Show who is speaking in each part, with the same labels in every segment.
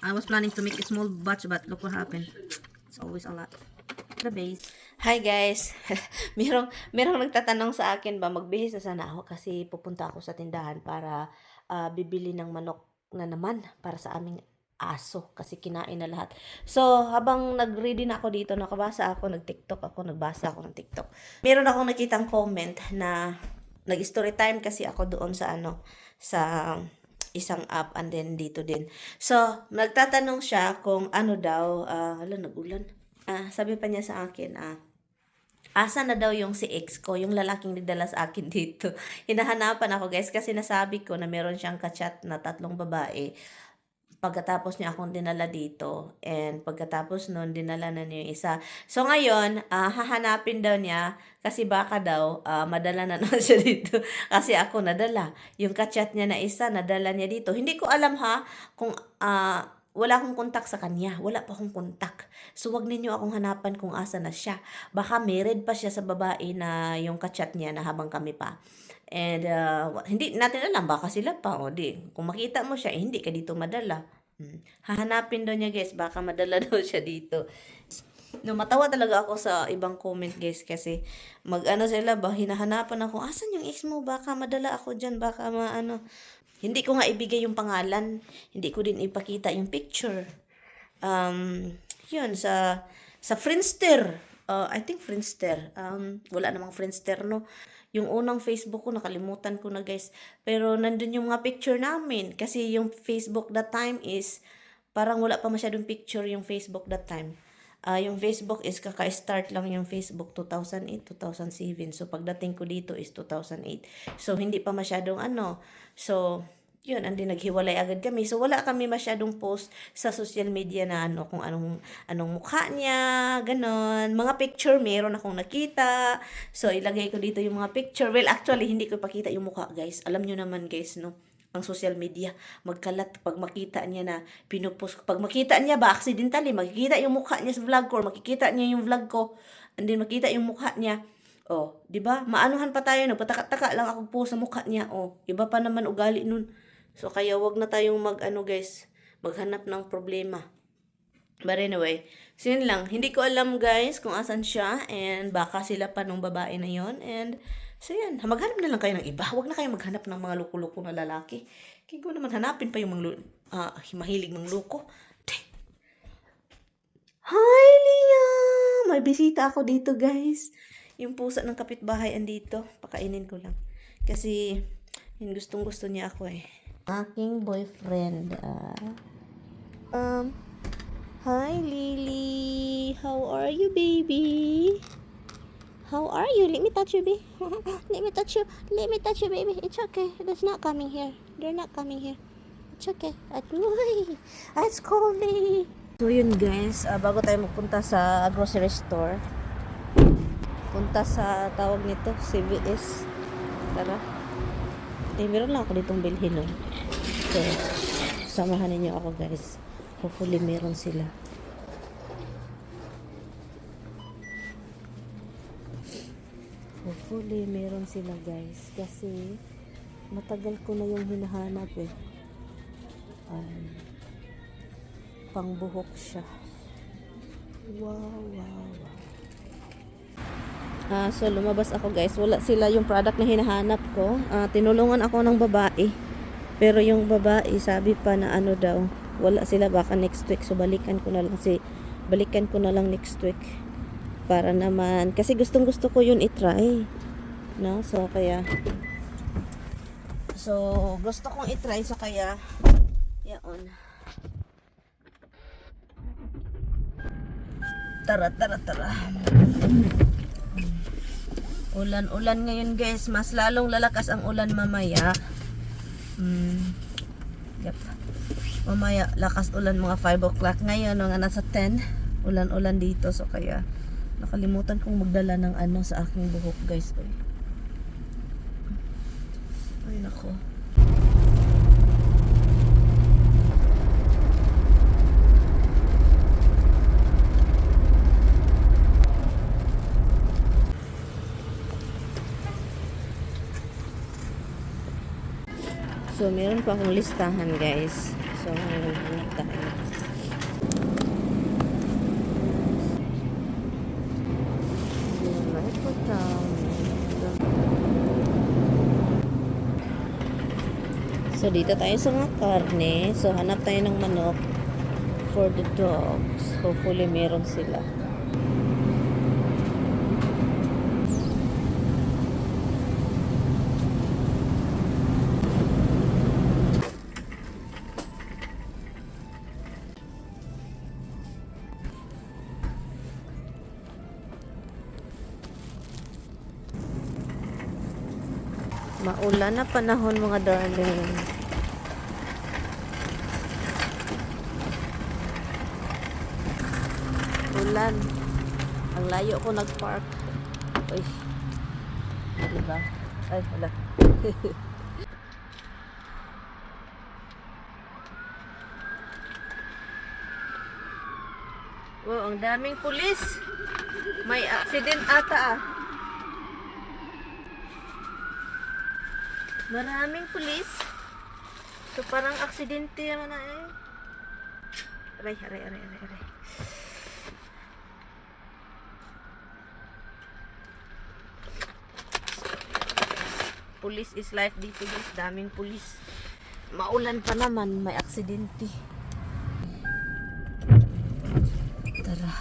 Speaker 1: I was planning to make a small batch, but look what happened. It's always a lot. The base. Hi guys. merong nagtatanong sa akin ba magbihis na sana ako kasi pupunta ako sa tindahan para bibili ng manok na naman para sa aming aso kasi kinain na lahat. So, habang nag-ready na ako dito, nagbasa ako ng TikTok. Meron akong nakitang comment na nag-story time kasi ako doon sa sa isang app and then dito din. So, nagtatanong siya kung ano daw, nag-ulan. Sabi pa niya sa akin, asa na daw yung si ex ko, yung lalaking nagdala sa akin dito. Hinahanapan ako guys kasi nasabi ko na meron siyang kachat na 3 babae. Pagkatapos niya akong dinala dito and pagkatapos nun dinala na niya yung isa. So ngayon, hahanapin daw niya kasi baka daw madala na naman siya dito kasi ako nadala. Yung kachat niya na isa, nadala niya dito. Hindi ko alam kung wala akong kontak sa kanya. Wala pa akong kontak. So wag ninyo akong hanapan kung asa na siya. Baka married pa siya sa babae na yung kachat niya na habang kami pa. And hindi natin alam, baka sila pa o di. Kung makita mo siya, hindi ka dito madala. Hahanapin daw niya guys, baka madala daw siya dito. No, matawa talaga ako sa ibang comment guys kasi sila ba, hinahanapan ako, asan yung ex mo, baka madala ako dyan, baka Hindi ko nga ibigay yung pangalan, hindi ko din ipakita yung picture. Yun, sa Friendster, I think Friendster, wala namang Friendster no. Yung unang Facebook ko, nakalimutan ko na guys. Pero nandun yung mga picture namin. Kasi yung Facebook that time is, parang wala pa masyadong picture yung Facebook that time. Yung Facebook is kaka-start lang yung Facebook 2008, 2007. So pagdating ko dito is 2008. So hindi pa masyadong So yun, andi naghiwalay agad kami. So wala kami masyadong post sa social media na kung anong mukha niya, ganon. Mga picture meron akong nakita. So ilagay ko dito yung mga picture. Well, actually hindi ko ipakita yung mukha, guys. Alam niyo naman, guys, no. Ang social media, magkalat pag makita niya na pinupost. Pag makita niya ba accidentally, makikita yung mukha niya sa vlog ko, or makikita niya yung vlog ko, and then makita yung mukha niya. Oh, 'di ba? Maanuhan pa tayo, nagpataka-taka lang ako po sa mukha niya. Oh, iba pa naman ugali nun. So, kaya wag na tayong guys, maghanap ng problema. But anyway, so yun lang. Hindi ko alam guys kung asan siya and baka sila pa nung babae na yon. And so yan, maghanap na lang kayo ng iba. Wag na kayo maghanap ng mga luko-luko na lalaki. Kaya ko naman hanapin pa yung mga mahilig ng luko. Hi, Lia! May bisita ako dito guys. Yung pusa ng kapitbahay andito. Pakainin ko lang. Kasi yung gustong-gusto niya ako eh. Aking boyfriend. Hi Lily. How are you, baby? How are you? Let me touch you, baby. Let me touch you. Let me touch you, baby. It's okay. That's not coming here. They're not coming here. It's okay. It's cold. So yun guys, bago tayo magpunta sa grocery store, punta sa tawag nito, CVS. Tara. Meron lang ako ditong bilhin nun. So, samahan ninyo ako guys. Hopefully meron sila. Hopefully meron sila guys. Kasi matagal ko na yung hinahanap eh. Pangbuhok siya. Wow. So lumabas ako guys, wala sila yung product na hinahanap ko. Tinulungan ako ng babae, pero yung babae sabi pa na daw, wala sila, baka next week. So balikan ko na lang next week para naman, kasi gustong gusto ko yun i-try, no? So gusto kong i-try, so kaya yaon. Tara. Ulan ngayon guys, mas lalong lalakas ang ulan mamaya. Yep. Mamaya lakas ulan mga 5 o'clock. Ngayon mga nasa 10, ulan dito. So kaya nakalimutan kong magdala ng sa aking buhok guys. Ay nako. So, meron pa akong listahan guys. So, hanap tayo. Like what So, dito tayo sa mga karne. So, hanap tayo ng manok for the dogs. Hopefully, meron sila. Maulan na panahon mga darling. Ulan. Ang layo ko nag-park. Uy. Diba? Ay, wala. Wow, ang daming pulis. May accident ata ah. Maraming pulis. So parang aksidente naman na eh. Aray. Pulis is life dito guys. Daming pulis. Maulan pa naman. May aksidente. Tara.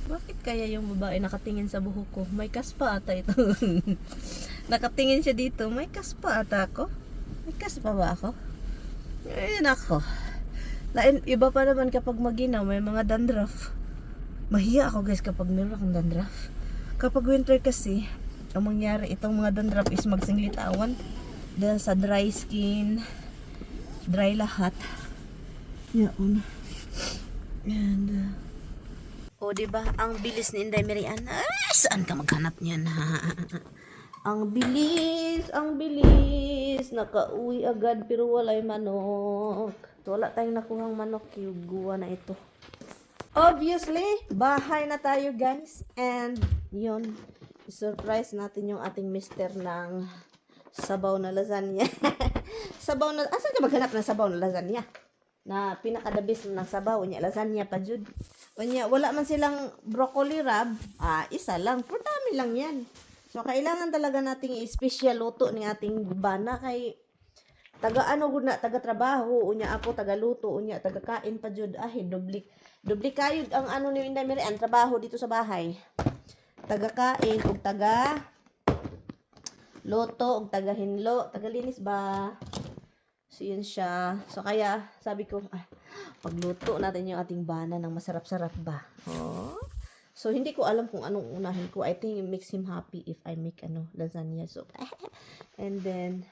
Speaker 1: Bakit kaya yung babae nakatingin sa buhok ko? May kaspa ata ito. Nakatingin siya dito. May kaspa ata ako. May kaspa ba ako? Ayun ako. Lain, iba pa naman kapag maginaw, may mga dandruff. Mahiya ako guys kapag meron akong dandruff. Kapag winter kasi, ang mangyari itong mga dandruff is magsinglitawan. Dahil sa dry skin, dry lahat. Yan. And, o diba, ang bilis ni Inday Mirian. Saan ka maghanap niyan? Ang bilis. Nakauwi agad pero walay manok. Wala tayong nakuhang manok. Yung guwa na ito. Obviously, bahay na tayo guys. And yun, surprise natin yung ating mister ng sabaw na lasagna. Asan ka maghanap ng sabaw na lasagna? Na pinakadabis ng sabaw niya, lasagna pa jud. Wala man silang broccoli rab. Isa lang. Pero dami lang yan. So, kailangan talaga nating i-special luto ng ating bana kay taga trabaho, unya ako taga luto, unya taga kain pa jud. Dubli kayo ang ni Inday Miri, ang trabaho dito sa bahay. Taga kain ug taga luto ug taga hinlo, taga linis ba. So, yun siya. So, kaya sabi ko, pagluto natin yung ating bana ng masarap-sarap ba. Oh. So, hindi ko alam kung anong unahin ko. I think it makes him happy if I make lasagna. So, and then,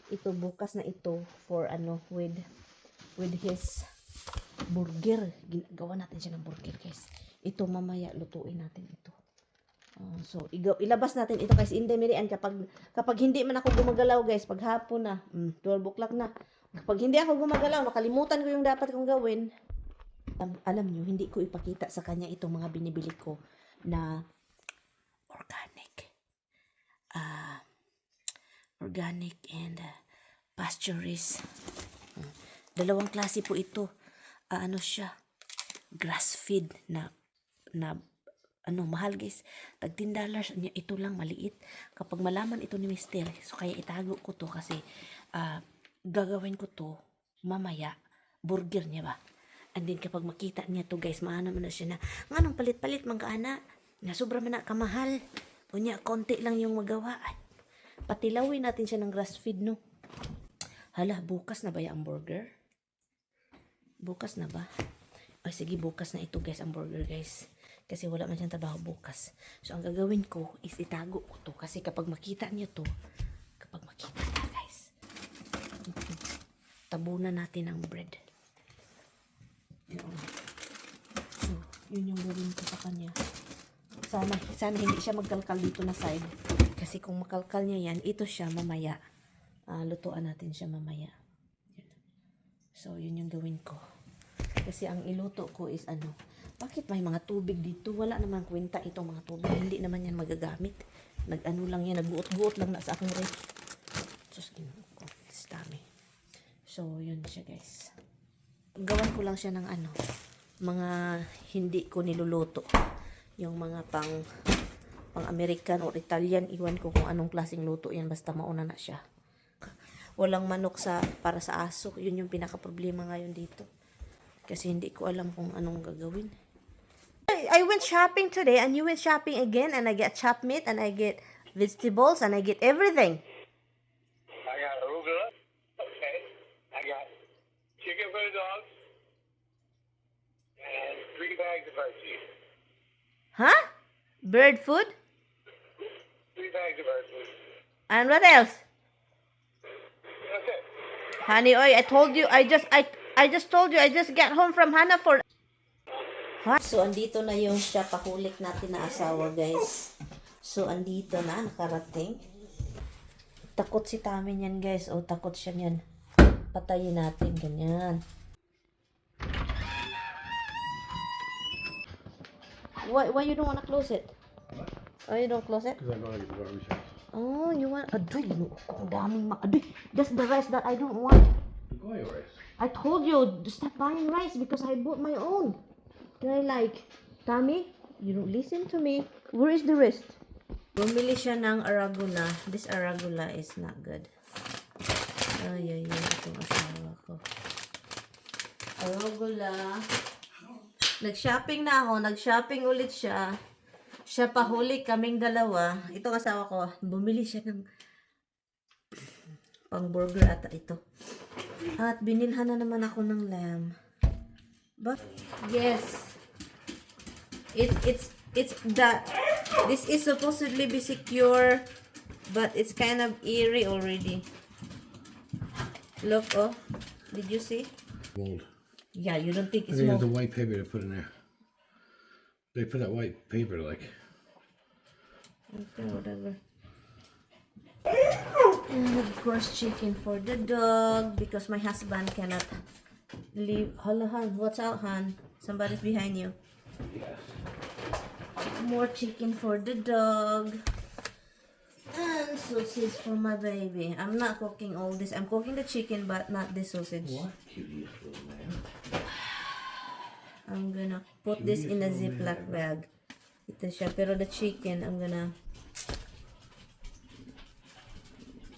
Speaker 1: ito bukas na ito for with his burger. Gawa natin siya ng burger, guys. Ito mamaya lutuin natin ito. So, ilabas natin ito guys. Inday Mirian, kapag hindi man ako gumagalaw guys, pag hapon na, 12 o'clock na. Kapag hindi ako gumagalaw, nakalimutan ko yung dapat kong gawin. Alam nyo, hindi ko ipakita sa kanya itong mga binibili ko na organic and pasture-raised. Dalawang klase po ito. Siya, grass-fed na mahal guys. Tag $10 niya, ito lang maliit. Kapag malaman ito ni Mister, so kaya itago ko to kasi gagawin ko to mamaya burger niya ba. And then kapag makita niya to guys, maano man na siya na, nganong palit-palit man ka ana, na sobra man na kamahal. Unya, konti lang yung magawa. Patilawin natin siya ng grass feed no. Hala, bukas na ba yung burger? Bukas na ba? Ay sige, bukas na ito guys, ang burger guys. Kasi wala man siyang trabaho bukas. So ang gagawin ko is itago ko to. Kasi kapag makita niya to, guys, tabunan natin ang bread. So, yun yung gawin ko sa kanya. Sana hindi siya magkalkal dito na side. Kasi kung makalkal niya yan, ito siya mamaya. Lutuan natin siya mamaya. So, yun yung gawin ko. Kasi ang iluto ko is bakit may mga tubig dito? Wala namang kwenta itong mga tubig. Hindi naman yan magagamit. Lang yan, nagbuot-buot lang na sa akong ref. Sus, dami. So, yun siya guys. Gawan ko lang siya ng ano, mga hindi ko niluluto. Yung mga pang American or Italian, iwan ko kung anong klaseng luto yan, basta mauna na siya. Walang manok para sa aso. Yun yung pinaka problema ngayon dito. Kasi hindi ko alam kung anong gagawin. I went shopping today and you went shopping again and I get chopped meat and I get vegetables and I get everything.
Speaker 2: I got arugula. Okay. I got chicken for the dogs. And 3 bags of RC.
Speaker 1: Huh? Bird food?
Speaker 2: 3 bags of RC.
Speaker 1: And what else?
Speaker 2: That's it.
Speaker 1: Honey, oy, I told you, I just told you, I just got home from Hannaford. Huh? So, andito na yung siya pahulik natin na asawa, guys. So, andito na, nakarating. Takot si Tami niyan, guys. O, takot siya niyan. Patayin natin, ganyan. Why you don't wanna close it? Why you don't close it?
Speaker 2: Because I'm going to get the garbage house.
Speaker 1: Oh, you want... Adoy, ang daming adoy, that's the rice that I don't want.
Speaker 2: Goya rice.
Speaker 1: I told you, stop buying rice because I bought my own. Then I like, Tommy, you don't listen to me. Where is the rest? Bumili siya ng arugula. This arugula is not good. Ay, itong asawa ko. Arugula. Nag-shopping na ako. Nag-shopping ulit siya. Siya pahuli, kaming dalawa. Itong asawa ko, bumili siya ng pang-burger ata ito. At binilhan na naman ako ng lamb. But yes, it's that this is supposedly be secure, but it's kind of eerie already. Look, oh, did you see?
Speaker 2: Mold.
Speaker 1: Yeah, you don't think
Speaker 2: I
Speaker 1: it's
Speaker 2: think
Speaker 1: more.
Speaker 2: it's the white paper they put in there. They put that white paper like.
Speaker 1: Okay, whatever. And of course, chicken for the dog because my husband cannot leave. Hello, Han. What's out, Han? Somebody's behind you.
Speaker 2: Yes.
Speaker 1: More chicken for the dog. And sausage for my baby. I'm not cooking all this. I'm cooking the chicken, but not the sausage.
Speaker 2: What cutest little man.
Speaker 1: I'm gonna put this in a Ziploc bag. Ito siya. Pero the chicken, I'm gonna...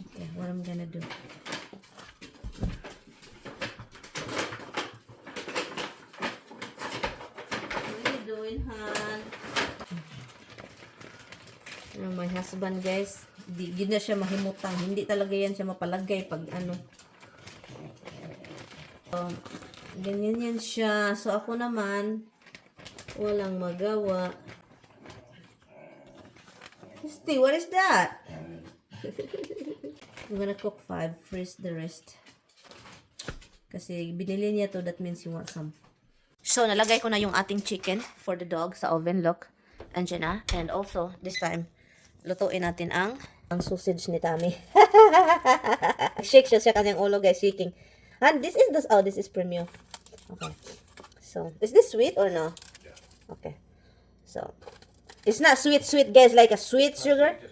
Speaker 1: Okay, what I'm gonna do. What are you doing, Han? My husband, guys, di na siya mahimutang. Hindi talaga yan siya mapalagay pag ano. Ganyan yan siya. So, ako naman, walang magawa. Christy, what is that? I'm gonna cook 5, freeze the rest. Kasi binili niya to, that means you want some. So, nalagay ko na yung ating chicken for the dog sa oven, look. Andiyan na. And also, this time, lutuin natin ang sausage ni Tami. Shake siya kanyang ulo, guys, shaking. And this is premium. Okay. So, is this sweet or no?
Speaker 2: Yeah.
Speaker 1: Okay. So, it's not sweet, guys, like a sweet sugar.
Speaker 2: It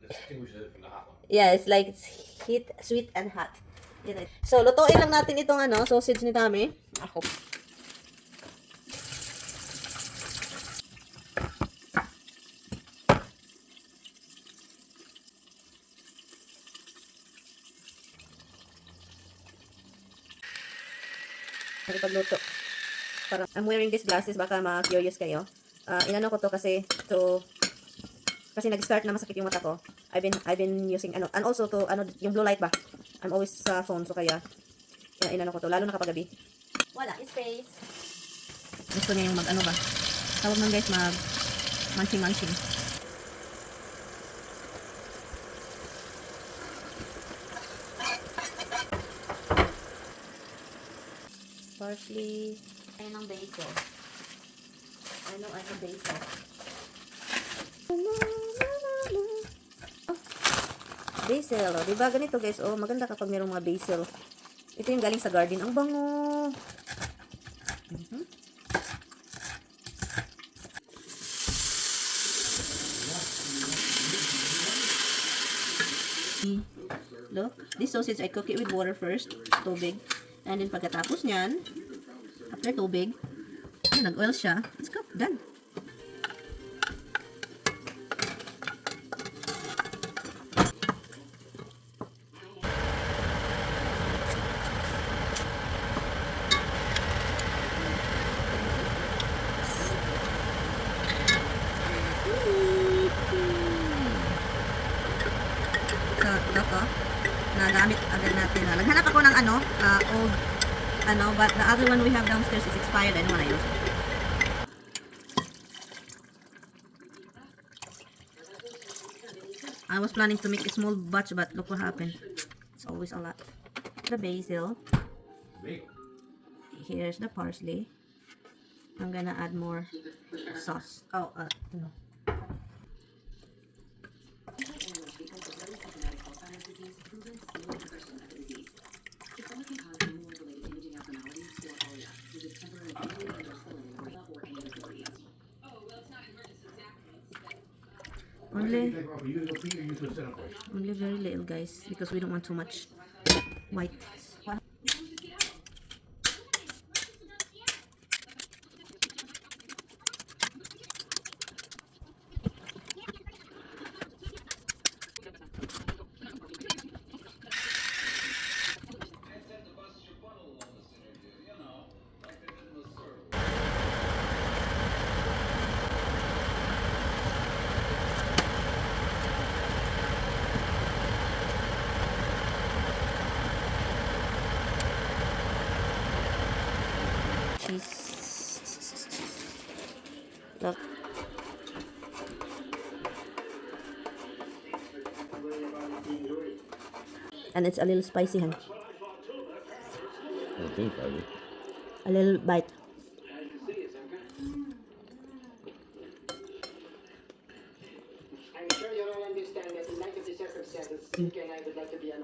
Speaker 2: distinguishes it from the hot one.
Speaker 1: Yeah, it's like it's heat, sweet and hot. Yun. So, lutuin lang natin itong sausage ni Tami. Ako. Pagluto. Parang, I'm wearing these glasses, baka ma-curious kayo. Inano ko to kasi nag-start na masakit yung mata ko. I've been using and also to yung blue light ba. I'm always sa phone, so kaya inano ko to lalo na kapag gabi. Wala, space. Gusto niya yung mag ba. Tawag man guys, mag munching. Parsley. Ayun ang basil. Ano basil. Basil, oh. Diba ganito guys, oh, maganda kapag mayroong mga basil. Ito yung galing sa garden. Ang bango. Look, this sausage, I cook it with water first, tubig. And then pagkatapos nyan, after tubig, nag-oil siya, it's cooked, done. So, look, oh. Nagamit agad natin. Naghanap ako ng old, but the other one we have downstairs is expired. I don't wanna use it. I was planning to make a small batch, but look what happened. It's always a lot. The basil. Here's the parsley. I'm gonna add more sauce. Oh, no. Only very little, guys, because we don't want too much white. Cheese. Look. And it's a little spicy, huh?
Speaker 3: I think I would.
Speaker 1: A little bite.
Speaker 4: I'm sure you all understand that in light of the circumstances, Cynthia and I would like to be alone.